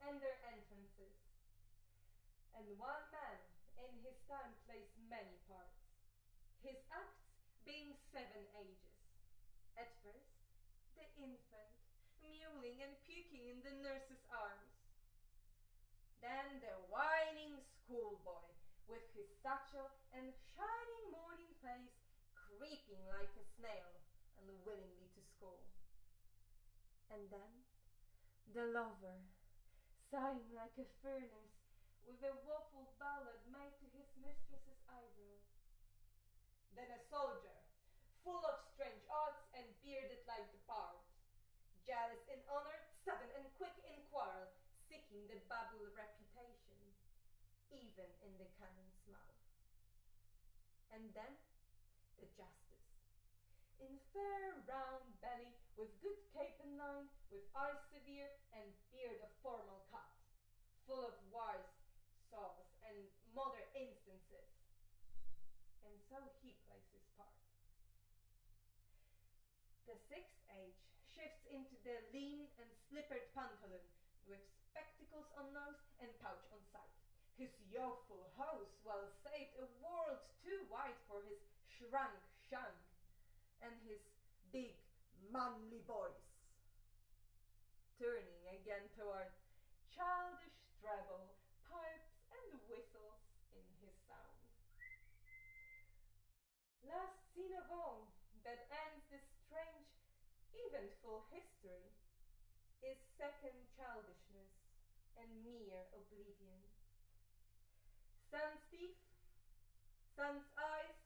and their entrances. And one man in his time plays many parts, his acts being 7 ages. At first, the infant, mewling and puking in the nurse's arms. Then the whining schoolboy, with his satchel and shining morning face, creeping like a snail, unwillingly to school. And then the lover, sighing like a furnace, with a woeful ballad made to his mistress's eyebrow. Then a soldier, full of strange arts and bearded like the bard, jealous in honor, sudden and quick in quarrel, seeking the Babel reputation, even in the cannon's mouth. And then the justice, in fair round belly, with good cape and line, with eyes severe and beard of formal cut, full of wise saws and modern instances. And so he plays his part. The 6th age shifts into the lean and slippered pantaloon, with spectacles on nose and pouch on side. His youthful hose, well saved, a world too wide for his shrunk shank, and his big manly voice, turning again toward childish treble, pipes and whistles in his sound. Last scene of all that ends this strange, eventful history is second childishness and mere oblivion. Sun's teeth, sun's eyes,